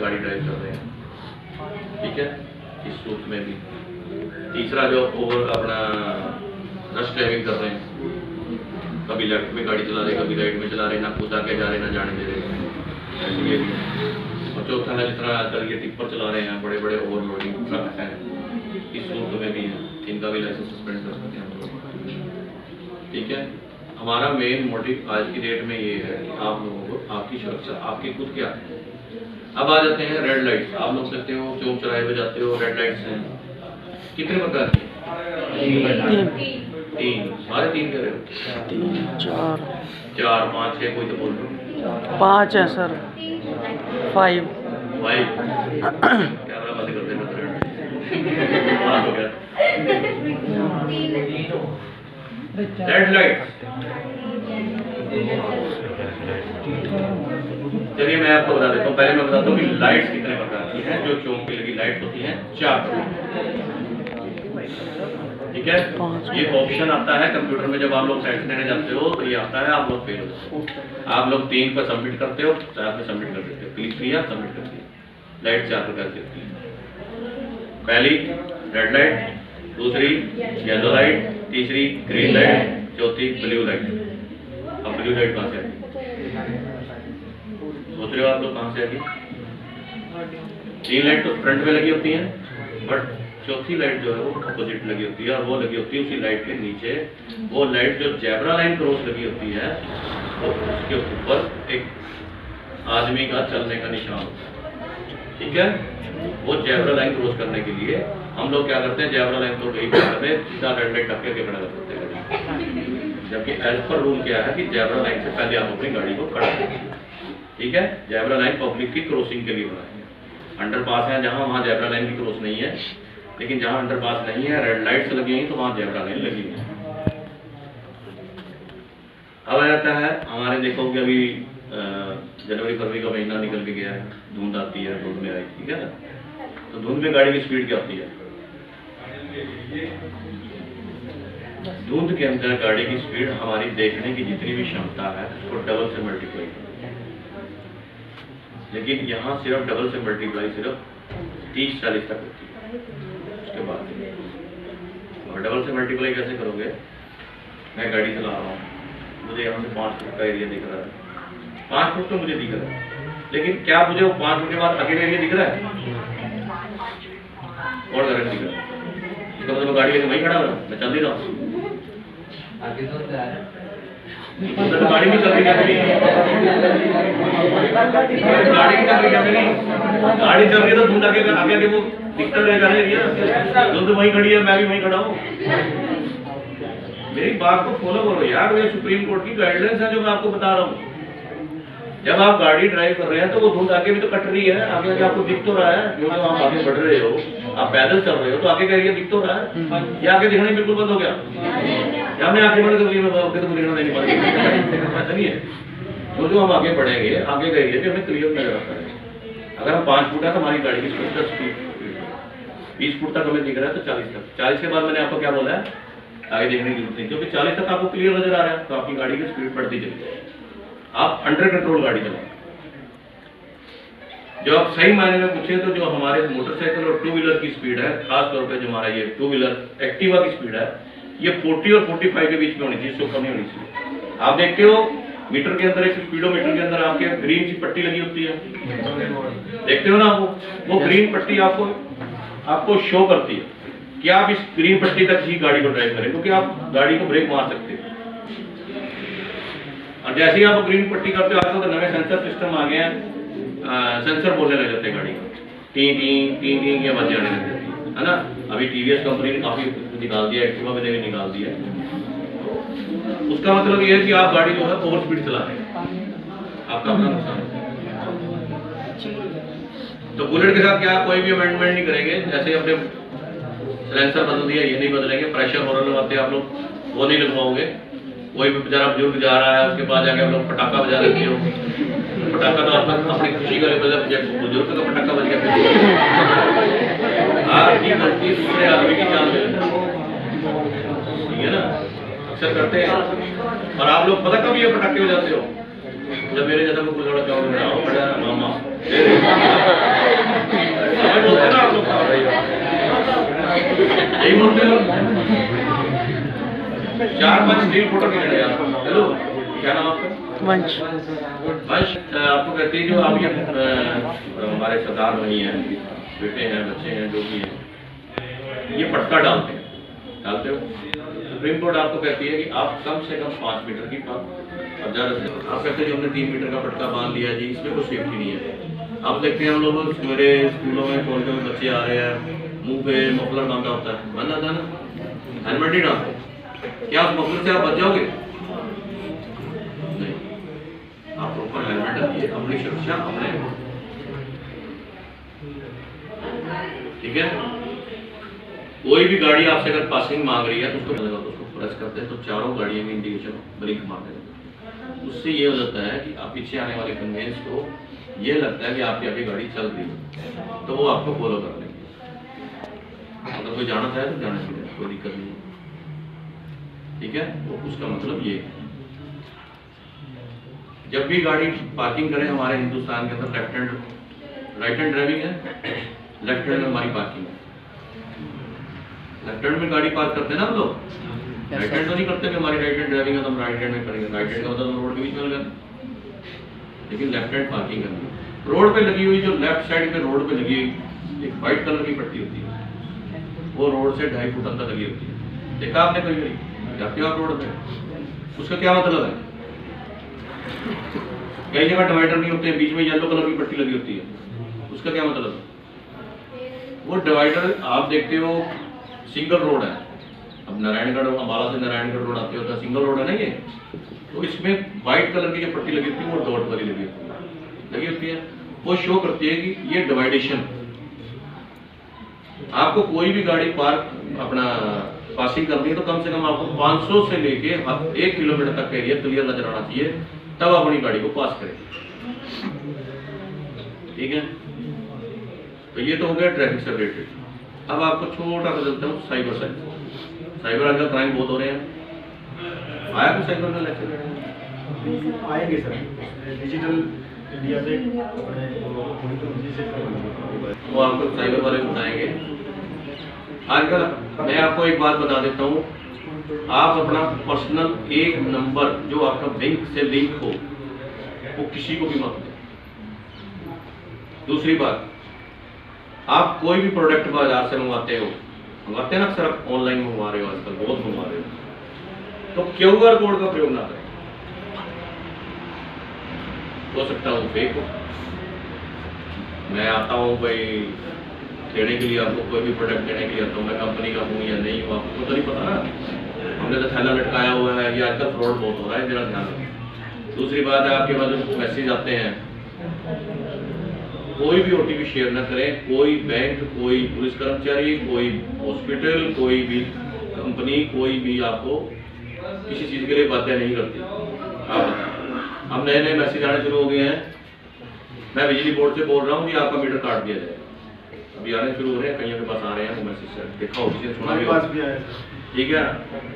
गाड़ी ड्राइव कर रहे हैं, ठीक है, इस सूरत में भी। तीसरा, जो ओवर अपना रश ड्राइविंग कर रहे हैं, कभी लेफ्ट में गाड़ी चला रहे, कभी राइट में चला रहे, ना कूदा के जा रहे, ना जाने दे रहे। और चौथा है, जिस तरह आजकल ये टिप्पर चला रहे हैं, बड़े बड़े ओवरलोडिंग ट्रक हैं, इस सूरत में भी है, इनका भी लाइसेंस सस्पेंड कर सकते हैं, ठीक है। हमारा मेन मोटिव आज की डेट में ये है कि आप लोगों को आपकी सुरक्षा, आपकी खुद क्या है। अब आ जाते हैं रेड लाइट्स। आप लोग कहते हो चौक चौराहे पे जाते हो, रेड लाइट्स हैं, कितने प्रकार की? 3। सारे 3 कह रहे हो? 3 4 4 5 6, कोई तो बोल रहे 5 है सर, 5 कैमरा बंद कर देना, 5 हो गया। रेड लाइट, चलिए मैं आपको बता देता हूँ। पहले मैं बताता हूँ कि लाइट्स कितने प्रकार की हैं। जो चौक पे लगी लाइट्स होती हैं 4, ठीक है। ये ऑप्शन आता है कंप्यूटर में, जब आप लोग साइंस लेने जाते हो तो ये आता है, आप लोग फेल हो जाते हो। आप लोग 3 पर सबमिट करते हो, 4 पे सबमिट कर देते हो, क्लिक किया, सबमिट कर दिया। लाइट 4 प्रकार की होती है। पहली रेड लाइट, दूसरी येलो लाइट, तीसरी ग्रीन लाइट, चौथी ब्लू लाइट। अब ब्लू लाइट कहाँ से आएगी? सोच रहे हो आप लोग कहाँ से आएगी? 3 लाइट तो फ्रंट में लगी होती हैं, बट चौथी लाइट जो है वो अपोजिट लगी होती है, और वो लगी होती है उसी लाइट के नीचे। वो लाइट जो जेब्रा लाइन क्रॉस लगी होती है, तो उसके ऊपर एक आदमी का चलने का निशान होता है, ठीक है। वो जेब्रा लाइन क्रॉस करने के लिए हम लोग क्या करते हैं, जेब्रा लाइन को नहीं करते, सीधा रेड लाइट टक्कर के खड़ा कर देते हैं। जबकि एज पर रूल क्या है कि जेब्रा लाइन से पहले आप अपनी गाड़ी को खड़ा करें, ठीक है। जेब्रा लाइन पब्लिक की क्रॉसिंग के लिए बनाई है। अंडरपास है जहाँ, वहाँ जेब्रा लाइन की क्रॉस नहीं है, लेकिन जहाँ अंडरपास नहीं है, रेड लाइट्स लगी हुई, तो वहाँ जेब्रा लाइन लगी हुई है। अब आ जाता है हमारे, देखोगे अभी जनवरी फरवरी का महीना निकल के गया है, धुंध आती है, धुंध में आई, ठीक है ना। तो धुंध में गाड़ी की स्पीड क्या होती है? धुंध के अंदर गाड़ी की स्पीड हमारी देखने की जितनी भी क्षमता है उसको डबल से मल्टीप्लाई करते हैं, लेकिन यहाँ सिर्फ डबल से मल्टीप्लाई सिर्फ 30-40 तक होती है। उसके बाद और डबल से मल्टीप्लाई कैसे करोगे? मैं गाड़ी चला रहा हूँ, मुझे यहाँ से 5 फुट का एरिया दिख रहा है, 5 फुट तो मुझे दिख रहा है, लेकिन क्या मुझे वो 5 फुट के बाद आगे एरिया दिख रहा है? और गाड़ी दिख रहा है, इसका मतलब गाड़ी लेके वहीं खड़ा हो रहा हूँ, मैं चल ही रहा हूँ, तो गाड़ी भी चल रही है, गाड़ी की चल रही है, गाड़ी चल रही है, तो धुंध आगे आगे वो दिखता रहेगा एरिया, धुंध वहीं खड़ी है, मैं भी वहीं खड़ा हूँ। मेरी बात को फॉलो करो यार, ये सुप्रीम कोर्ट की गाइडलाइंस है जो मैं आपको बता रहा हूँ। जब आप गाड़ी ड्राइव कर रहे हैं तो वो धुंध आगे भी तो कट रही है, आगे आगे आपको दिख तो रहा है, क्योंकि आप आगे बढ़ रहे हो, आप पैदल चल रहे हो, तो आगे का एरिया दिख तो रहा है। ये आगे दिखना बिल्कुल बंद हो गया, या हमने आगे बढ़ कर आगे तो दिखना नहीं पड़ेगा, ऐसा नहीं है। जो हम आगे बढ़ेंगे, आगे का एरिया भी हमें क्लियर नजर आता है। अगर हम 5 फुट है तो हमारी गाड़ी की स्पीड 10 फीट, 20 फुट तक हमें दिख रहा है, तो 40 तक, 40 के बाद मैंने आपको क्या बोला है, आगे देखने की जरूरत नहीं, क्योंकि 40 तक आपको क्लियर नजर आ रहा है, तो आपकी गाड़ी की स्पीड बढ़ती चली जाएगी, आप अंडर कंट्रोल गाड़ी चलाएं। जो आप सही मायने में पूछे तो जो हमारे मोटरसाइकिल और 2 व्हीलर की स्पीड है, खास तौर पे जो हमारा ये 2 व्हीलर एक्टिवा की स्पीड है, ये 40 और 45 के बीच में होनी चाहिए, इससे कम नहीं होनी चाहिए। आप देखते हो मीटर के अंदर, एक स्पीडोमीटर के अंदर आपके ग्रीन सी पट्टी लगी होती है, देखते हो ना वो ग्रीन पट्टी आपको शो करती है कि आप इस ग्रीन पट्टी तक ही गाड़ी को ड्राइव करें, क्योंकि आप गाड़ी को ब्रेक मार सकते हो। और जैसे ही आप ग्रीन पट्टी करते हो, आजकल तो नए सेंसर सिस्टम आ गए हैं, सेंसर बोलने लग जाते हैं गाड़ी का, टी टी टी टी की आवाज आने लग जाती है ना। अभी टीवीएस कंपनी ने काफी निकाल दिया, एक्टिवा में भी निकाल दिया। उसका मतलब ये है कि आप गाड़ी जो है ओवर स्पीड चला रहे हैं, आपका अपना नुकसान है। तो बुलेट के साथ क्या कोई भी अमेंडमेंट नहीं करेंगे, जैसे अपने सिलेंसर बदल दिया, ये नहीं बदलेंगे। प्रेशर हॉर्न लगाते हैं आप लोग, वो नहीं लगवाओगे। कोई भी बेचारा बुजुर्ग जा रहा है, उसके बाद जाके आप लोग पटाखा बजा देते हो, पटाखा तो आपका अपनी खुशी का बजा, बुजुर्ग का पटाखा बज गया, आपकी गलती दूसरे आदमी की जान ले, ठीक है ना, अक्सर करते हैं। और आप लोग पता कब ये पटाखे बजाते हो? जब मेरे जैसा कोई लड़का चौक में आओ, बड़ा मामा बोलते ना आप लोग, यही बोलते हो। 4-5 स्टील फोटो खींचने यार। हेलो, क्या नाम आपका? वंश। वंश, आपको कहते हैं जो आप ये हमारे सरदार भाई हैं, बेटे हैं, बच्चे हैं, जो भी हैं, ये पटका डालते हो। सुप्रीम कोर्ट आपको कहती है कि आप कम से कम 5 मीटर की और ज़्यादा से आप कहते हैं जो हमने 3 मीटर का पटका बांध लिया जी, इसमें कोई सेफ्टी नहीं है। आप देखते हैं हम लोग सवेरे स्कूलों में कॉलेजों में बच्चे आ रहे हैं, मुंह पे मफलर बांधा होता है, बांधा था ना, हेलमेट नहीं डालते, क्या उस मफलर से आप बच जाओगे? नहीं, आप प्रॉपर हेलमेट डालिए, अपनी सुरक्षा अपने, ठीक है। कोई भी गाड़ी आपसे अगर पासिंग मांग रही है तो उसको प्रेस करते हैं तो चारों गाड़ियों में इंडिकेशन ब्रेक मार देते। उससे ये हो जाता है कि आप पीछे आने वाले कन्वेंस को ये लगता है कि आपकी आगे गाड़ी चल रही है, तो वो आपको फॉलो कर लेंगे। अगर कोई जाना चाहे तो जाना चाहिए, कोई दिक्कत नहीं है, ठीक है। वो उसका मतलब ये है, जब भी गाड़ी पार्किंग करें हमारे हिंदुस्तान के अंदर, left hand right hand driving है, लेफ्ट हैंड में हमारी पार्किंग है। लेफ्ट हैंड में गाड़ी पार्क करते हैं ना हम लोग, राइट हैंड तो नहीं करते कि हमारी राइट हैंड ड्राइविंग है तो हम राइट हैंड में करेंगे। राइट हैंड का मतलब रोड के बीच में लगा, लेकिन लेफ्ट हैंड पार्किंग करनी है। रोड पे लगी हुई जो लेफ्ट साइड पे रोड पे लगी हुई एक वाइट कलर की पट्टी होती है, वो रोड से 2.5 फुट अंदर लगी होती है। देखा आपने कभी नहीं? जाते हो आप रोड पे, उसका क्या मतलब है? कई जगह डिवाइडर नहीं होते, बीच में येलो कलर की पट्टी लगी होती है, उसका क्या मतलब है? वो डिवाइडर आप देखते हो सिंगल रोड है, अब नारायणगढ़ अम्बाला से नारायणगढ़ रोड आते होता है, सिंगल रोड है ना ये, तो इसमें व्हाइट कलर की जो पट्टी लगी होती है वो डॉट वाली लगी होती है, वो शो करती है कि ये डिवाइडेशन। आपको कोई भी गाड़ी पार्क अपना पासिंग करनी है तो कम से कम आपको 500 से लेके 1 किलोमीटर तक का एरिया क्लियर नजर आना चाहिए, तब अपनी गाड़ी को पास करें। ठीक है, तो ये तो हो गया ट्रैफिक से रिलेटेड। अब आपको छोटा सा चलता हूँ साइबर साइंस। साइबर आजकल क्राइम बहुत हो रहे हैं, आया कुछ साइबर का लेक्चर? आएंगे सर, डिजिटल इंडिया से वो आपको साइबर वाले बताएंगे। आजकल मैं आपको एक बात बता देता हूँ, आप अपना पर्सनल एक नंबर जो आपका बैंक से लिंक हो वो किसी को भी मत दें। दूसरी बात, आप कोई भी प्रोडक्ट बाजार से मंगवाते हैं ना, अक्सर आप ऑनलाइन मंगवा रहे हो, आजकल बहुत मंगवा रहे हो, तो QR कोड का प्रयोग ना करें। हो सकता है वो फेक हो। मैं आता हूँ भाई देने के लिए, आपको कोई भी प्रोडक्ट देने के लिए आता हूँ, मैं कंपनी का हूँ या नहीं हूँ आपको तो नहीं पता ना, हमने तो थैला लटकाया हुआ है, ये आजकल फ्रॉड बहुत हो रहा है, मेरा ध्यान रखें। दूसरी बात है, आपके पास जो मैसेज आते हैं कोई भी OTP शेयर ना करें। कोई बैंक, कोई पुलिस कर्मचारी, कोई हॉस्पिटल, कोई भी कंपनी, कोई भी आपको किसी चीज़ के लिए बातें नहीं करती। अब नए नए मैसेज आने शुरू हो गए हैं, मैं बिजली बोर्ड से बोल रहा हूँ कि आपका मीटर काट दिया जाए, अभी आने शुरू हो रहे हैं, कईयों के पास आ रहे हैं वो मैसेज, देखा हो किसी ने सुना भी है। ठीक है,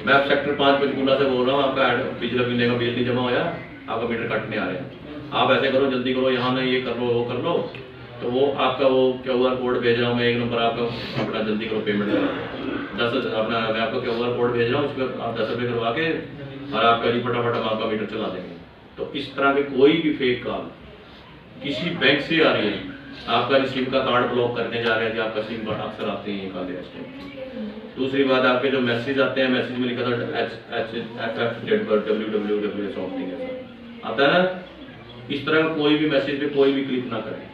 मैं अब सेक्टर 5 पंचकूला से बोल रहा हूँ, आपका पिछले महीने का बिल नहीं जमा होया, आपका मीटर काटने आ रहे हैं, आप ऐसे करो, जल्दी करो, यहाँ नहीं ये कर लो वो कर लो, तो वो आपका वो QR कोड भेज रहा हूँ मैं, एक नंबर आपका अपना जल्दी करो पेमेंट करो, 10 अपना मैं आपको QR कोड भेज रहा हूँ, उस पर आप 10 रुपये करवा के और आपका जी फटाफट हम आपका मीटर चला देंगे। तो इस तरह के कोई भी फेक कॉल किसी बैंक से आ रही है, आपका सिम का कार्ड ब्लॉक करने जा रहे हैं, आपका सिम कार्ड अक्सर आते हैं काले रास्ते। दूसरी बात, आपके जो मैसेज आते हैं, मैसेज में लिखा था www समथिंग आता है ना, इस तरह का कोई भी मैसेज पे कोई भी क्लिक ना करें।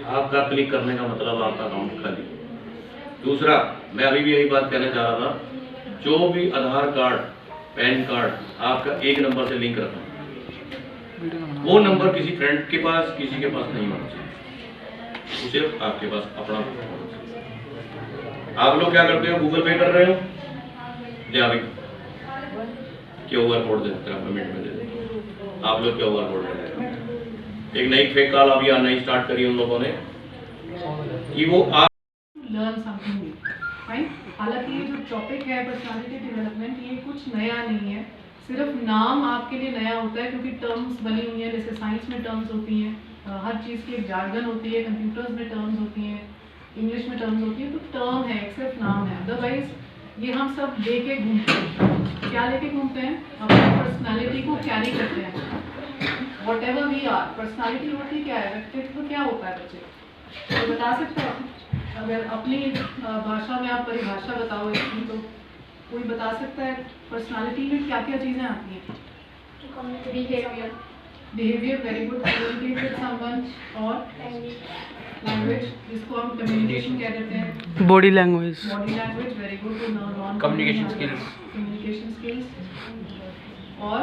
आपका क्लिक करने का मतलब आपका अकाउंट खाली। दूसरा, मैं अभी भी यही बात कहना चाह रहा था, जो भी आधार कार्ड, पैन कार्ड आपका एक नंबर से लिंक रखा, वो नंबर किसी फ्रेंड के पास, किसी के पास नहीं होना चाहिए, उसे आपके पास अपना होना चाहिए। आप लोग क्या करते हो, गूगल पे कर रहे हो, QR कोड दे देते हैं, पेमेंट में दे देते हैं, आप लोग QR कोड दे देते हैं। एक नई फेक कॉल अभी नई स्टार्ट करी उन लोगों ने कि वो आप लर्न समथिंग न्यू, राइट। हालांकि ये जो टॉपिक है पर्सनालिटी डेवलपमेंट, ये कुछ नया नहीं है, सिर्फ नाम आपके लिए नया होता है क्योंकि टर्म्स बनी हुई हैं, जैसे साइंस में टर्म्स होती हैं, हर चीज़ की एक जार्गन होती है, कंप्यूटर्स में टर्म्स होती हैं, इंग्लिश में टर्म्स होती है, तो टर्म है, सिर्फ नाम है। अदरवाइज ये हम सब लेके घूमते हैं। क्या लेके घूमते हैं? अपनी पर्सनालिटी को कैरी करते हैं। Whatever we are, personality होती क्या है, व्यक्तित्व क्या होता है बच्चे, तो बता सकते हैं? अगर अपनी भाषा में आप परिभाषा बताओ इसकी, तो कोई बता सकता है पर्सनालिटी में क्या क्या चीज़ें आती हैं? Behaviour, very good, communicate with someone, और लैंग्वेज, जिसको हम कम्युनिकेशन कह देते हैं, body language, very good, communication skills, और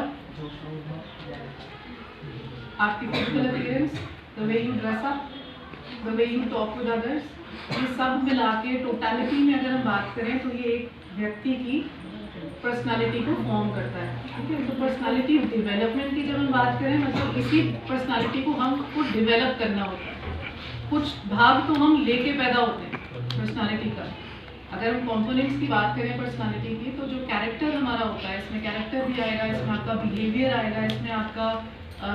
आपकी physical appearance, the way you dress up, the way you talk with others, ये सब मिला के टोटलिटी में अगर हम बात करें तो ये एक व्यक्ति की पर्सनालिटी को फॉर्म करता है। ठीक है, तो पर्सनालिटी डेवलपमेंट की जब हम बात करें, मतलब इसी पर्सनालिटी को हमको डेवलप करना होता है। कुछ भाग तो हम लेके पैदा होते हैं पर्सनालिटी का। अगर हम कंपोनेंट्स की बात करें पर्सनालिटी की, तो जो कैरेक्टर हमारा होता है, इसमें कैरेक्टर भी आएगा, इसमें आपका बिहेवियर आएगा, इसमें आपका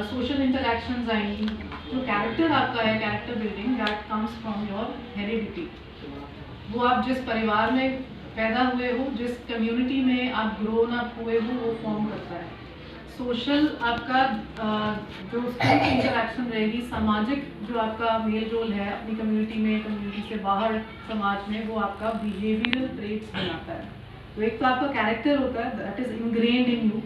सोशल इंटरेक्शंस आएंगी। जो कैरेक्टर आपका है, character building, that comes from your heredity. वो आप जिस परिवार में पैदा हुए हो, जिस कम्युनिटी में आप ग्रोन अप हुए हो, वो फॉर्म करता है। सोशल आपका जो इंटरेक्शन रहेगी, सामाजिक जो आपका मेल जोल है अपनी कम्युनिटी में, कम्युनिटी से बाहर समाज में, वो आपका बिहेवियरल ट्रेट्स बनाता है। तो एक तो आपका कैरेक्टर होता है, that is ingrained in you.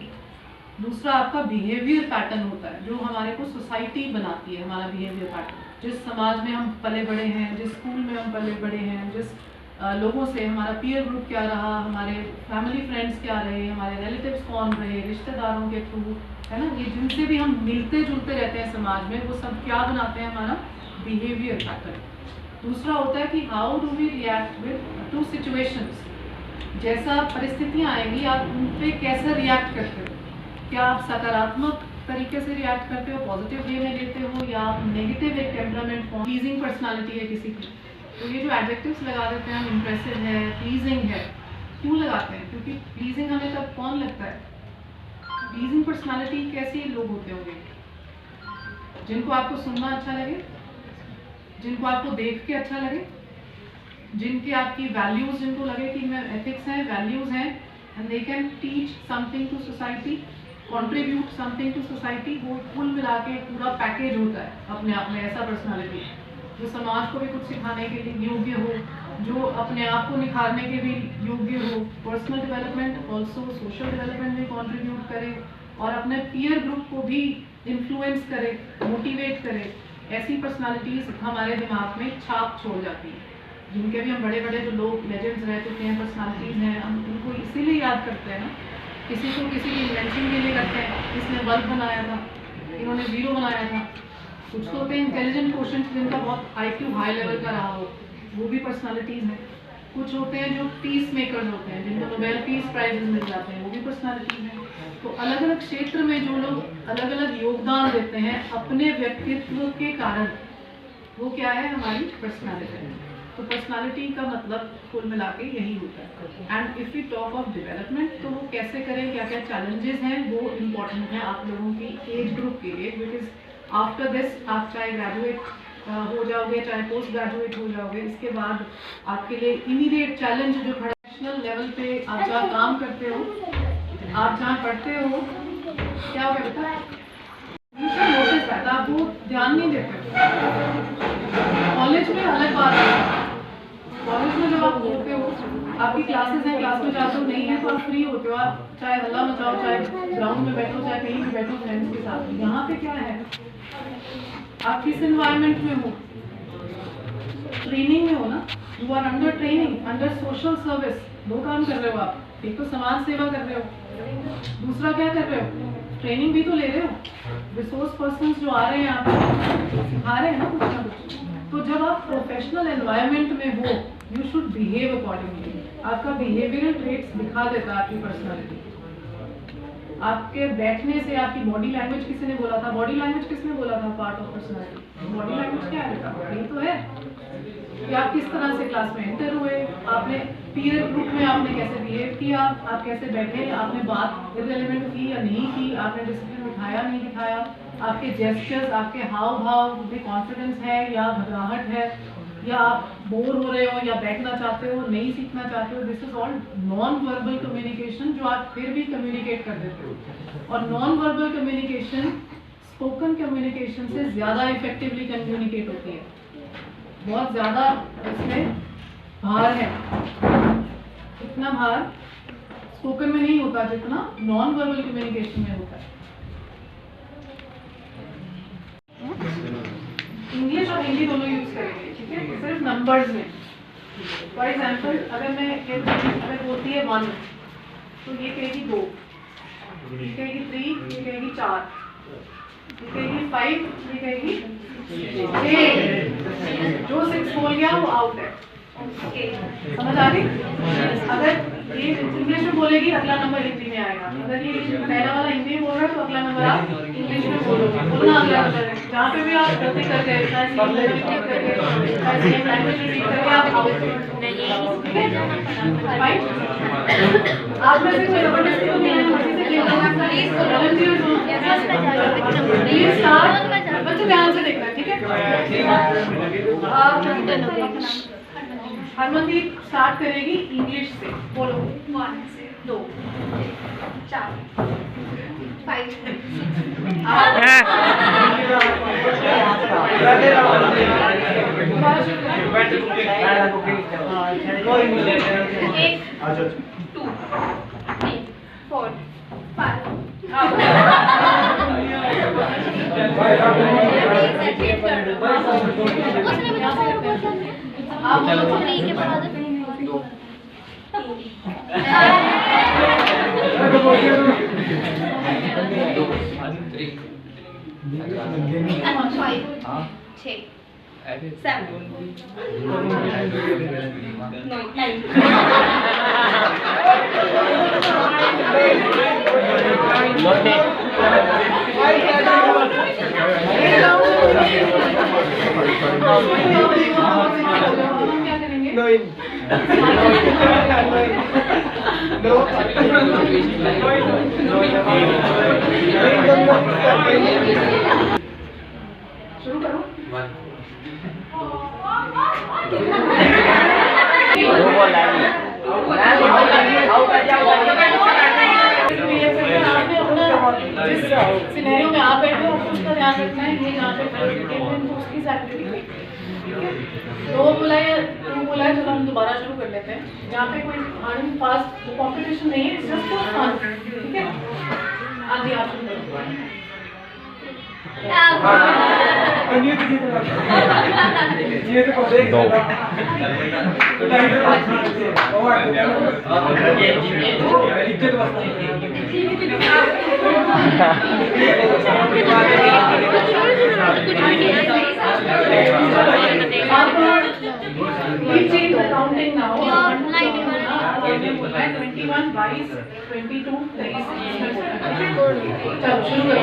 दूसरा आपका बिहेवियर पैटर्न होता है जो हमारे को सोसाइटी बनाती है, हमारा बिहेवियर पैटर्न। जिस समाज में हम पले बड़े हैं, जिस स्कूल में हम पले बड़े हैं, जिस लोगों से हमारा पीयर ग्रुप क्या रहा, हमारे फैमिली फ्रेंड्स क्या रहे, हमारे रिलेटिव्स कौन रहे, रिश्तेदारों के थ्रू, है ना, ये जिनसे भी हम मिलते जुलते रहते हैं समाज में, वो सब क्या बनाते हैं, हमारा बिहेवियर पैटर्न। दूसरा होता है कि how do we react with to situations. जैसा परिस्थितियाँ आएंगी आप उन पर कैसे रिएक्ट करते हो। क्या आप सकारात्मक तरीके से रिएक्ट करते हो, पॉजिटिव वे में लेते हो, या आप नेगेटिव एक टेम्परामेंट फॉर्म, प्लीजिंग पर्सनालिटी है किसी की, तो ये जो एडजेक्टिव्स लगा देते हैं हम, इम्प्रेसिव है, प्लीजिंग है, क्यों लगाते हैं? क्योंकि प्लीजिंग हमें तब कौन लगता है? प्लीजिंग पर्सनालिटी कैसे लोग होते होंगे? जिनको आपको सुनना अच्छा लगे, जिनको आपको देख के अच्छा लगे, जिनके आपकी वैल्यूज, जिनको लगे कि मैं एथिक्स हैं, वैल्यूज हैं, and they can teach something to society, contribute something to society. वो कुल मिला के पूरा पैकेज होता है अपने आप में ऐसा पर्सनालिटी जो समाज को भी कुछ सिखाने के लिए योग्य हो, जो अपने आप को निखारने के भी योग्य हो, personal development also social development में कंट्रीब्यूट करे, और अपने पीयर ग्रुप को भी इन्फ्लुएंस करे, मोटिवेट करे। ऐसी पर्सनालिटीज़ हमारे दिमाग में छाप छोड़ जाती हैं, जिनके भी हम बड़े बड़े जो लोग लेजेंड्स रह चुके हैं, पर्सनालिटीज़ हैं, हम उनको इसीलिए याद करते हैं ना। किसी को किसी की इन्वेंशन के लिए करते हैं, इसने बल्ब बनाया था, इन्होंने जीरो बनाया था। कुछ तो होते हैं इंटेलिजेंट क्वेश्चन जिनका बहुत IQ हाई लेवल का रहा हो, वो भी पर्सनालिटीज़ हैं। कुछ होते हैं जो पीस मेकर्स होते हैं, जिनको नोबेल पीस प्राइजेस मिल जाते हैं, वो भी पर्सनालिटीज़ हैं। तो अलग अलग क्षेत्र में जो लोग अलग अलग योगदान देते हैं अपने व्यक्तित्व के कारण, वो क्या है, हमारी पर्सनालिटी। तो पर्सनालिटी का मतलब कुल मिला के यही होता है। And if we talk of development, तो वो कैसे करें, क्या क्या चैलेंजेस हैं, वो इम्पॉर्टेंट है आप लोगों की एज ग्रुप के लिए। बिकॉज आफ्टर दिस आप चाहे ग्रेजुएट हो जाओगे, चाहे पोस्ट ग्रेजुएट हो जाओगे, इसके बाद आपके लिए इमीडिएट चैलेंज जो खड़ा, नेशनल लेवल पे आप जहाँ काम करते हो, आप जहाँ पढ़ते हो, क्या होगा बेटा, नोटिस आता, आप वो ध्यान नहीं देते। कॉलेज में अलग बात है, कॉलेज में जब आप होते हो, आपकी क्लासेस हैं, क्लास में जाते हो, नहीं है तो आप फ्री होते हो, आप चाहे हल्ला मचाओ, चाहे ग्राउंड में बैठो, चाहे कहीं भी बैठो फ्रेंड्स के साथ। यहाँ पे क्या है, आप किस एनवायरनमेंट में हो, ट्रेनिंग में हो ना, you are under training, under social service. दो काम कर रहे हो आप, एक तो समाज सेवा कर रहे हो, दूसरा क्या कर रहे हो, ट्रेनिंग भी तो ले रहे हो। रिसोर्स पर्सन्स जो आ रहे हैं आप सिखा रहे हैं ना कुछ ना कुछ। तो जब आप प्रोफेशनल एनवायरनमेंट में हो, यू शुड बिहेव अकॉर्डिंगली। आपका बिहेवियरल ट्रेट्स दिखा देता है आपकी पर्सनालिटी। आपके बैठने से आपकी बॉडी लैंग्वेज, किसी ने बोला था बॉडी लैंग्वेज, किसने बोला था part of personality. Body language क्या है, ये तो है कि आप किस तरह से क्लास में एंटर हुए, आपने पीयर ग्रुप में आपने कैसे बिहेव किया, आप कैसे बैठे, आपने बात इररिलेवेंट की या नहीं की, आपने डिसिप्लिन दिखाया नहीं दिखाया, आपके जेस्चर्स, आपके हाव भाव में कॉन्फिडेंस है या घबराहट है, या आप बोर हो रहे हो या बैठना चाहते हो, नहीं सीखना चाहते हो। This is all non verbal communication जो आप फिर भी कम्युनिकेट कर देते हो। और non verbal communication spoken communication से ज़्यादा इफेक्टिवली कम्युनिकेट होती है। बहुत ज़्यादा इसमें भार है, इतना भार स्पोकन में नहीं होता जितना नॉन वर्बल कम्युनिकेशन में होता है। इंग्लिश और हिंदी दोनों यूज करेंगे, ठीक है, सिर्फ नंबर्स में। फॉर एग्जाम्पल अगर अगर बोलती है 1, तो ये कहेगी 2, ये कहेगी 3, ये कहेगी 4, ये कहेगी 5, ये कहेगी 6। जो 6 बोल गया वो आउट है। समझ आ गई? अगर ये इंग्लिश में बोलेगी अगला नंबर हिंदी में आएगा। अगर ये पहला वाला हिंदी में बोल रहा है तो अगला नंबर आप इंग्लिश में बोलोगे, बोलना अगला नंबर है। जहाँ पे भी आप गलती करके लैंग्वेज रिपीट करके आप आउट, ठीक है? आप में से कोई जबरदस्ती तो नहीं है, मर्जी से प्लीज स्टार्ट। बच्चे ध्यान से देखना, ठीक है? हरमनदीप स्टार्ट करेगी इंग्लिश से, बोलो 1 से 2 4 शुरू करो। जिस सिनेरियो में आप बैठे हो उसका ध्यान रखना है, ये जहाँ पे उसकी एक्टिविटी। दो बोला है, टू बोला है, चलो हम दोबारा शुरू कर लेते हैं। यहाँ पे कोई हार्ड एंड फास्ट कॉम्पिटिशन नहीं है, जस्ट फॉर फन, ठीक है? आगे आप शुरू करो। काउंटिंग नाउ 21 22 22 23 चलो शुरू करो।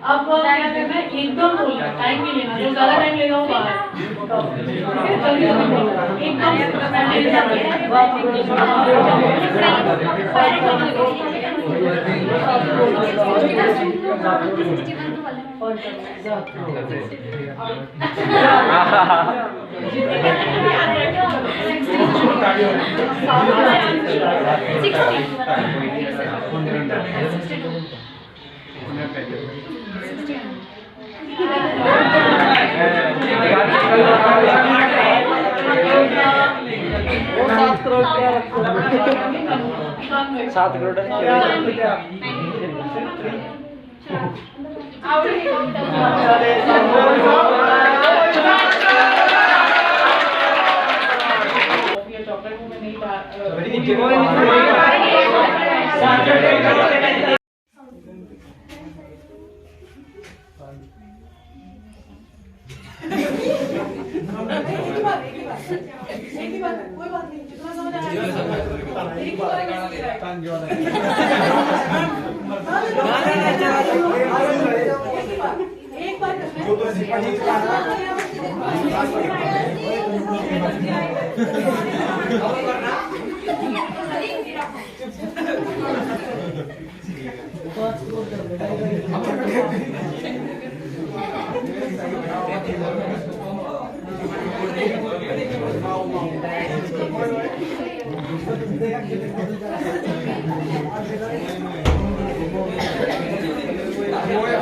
अब क्या करना है, एकदम बोलना, टाइम नहीं लेना, जो ज्यादा टाइम लेगा वो बाहर। जल्दी जल्दी बोलना, एकदम वो 7 करोड़ क्या रखो 7 करोड़ चॉकलेट में नहीं कोई बात नहीं, जितना समझ आया एक बार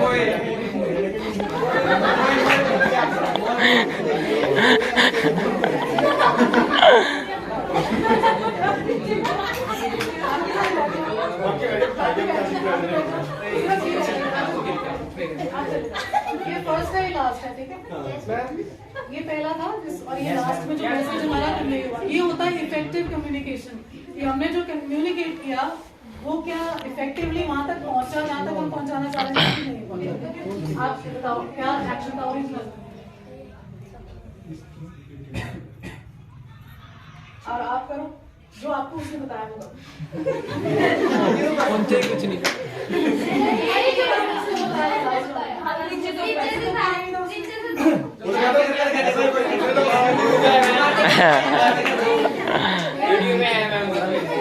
Oi. ठीक है। ये पहला था और ये लास्ट में जो मैसेज हमारा कन्वे हुआ, ये होता है इफेक्टिव कम्युनिकेशन। ये हमने जो कम्युनिकेट किया वो क्या इफेक्टिवली वहां तक पहुंचा जहां तक हम पहुंचाना चाह रहे थे, नहीं पहुंचा। आप बताओ क्या एक्शन था ओरिजिनल, और आप करो जो आपको उसने बताया होगा। कुछ नहीं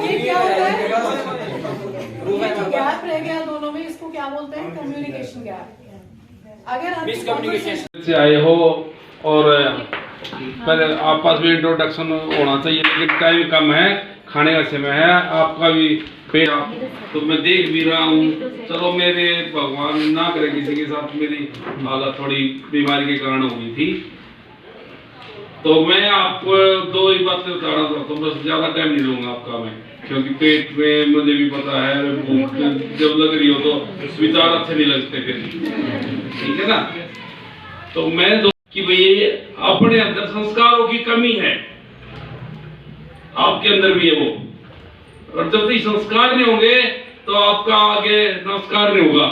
ये क्या होता है, गैप रह गया दोनों में, इसको क्या बोलते हैं, कम्युनिकेशन गैप। अगर आप मिसकम्युनिकेशन से आए हो और पहले आपस में इंट्रोडक्शन होना चाहिए, लेकिन टाइम कम है, खाने का समय है, आपका भी पेट तो मैं देख भी रहा हूँ। चलो मेरे भगवान ना करे किसी के साथ मेरी हालत थोड़ी बीमारी के कारण हो गई थी, तो मैं आपको दो ही बातें बताना चाहता हूँ, बस ज़्यादा टाइम नहीं लूँगा आपका मैं, क्योंकि पेट में मुझे भी पता है भूख जब लग रही हो तो विचार अच्छे नहीं लगते फिर, ठीक है ना। तो मैं कि भाई अपने अंदर संस्कारों की कमी है, आपके अंदर भी है वो, और जब तक संस्कार नहीं होंगे तो आपका आगे नमस्कार नहीं होगा।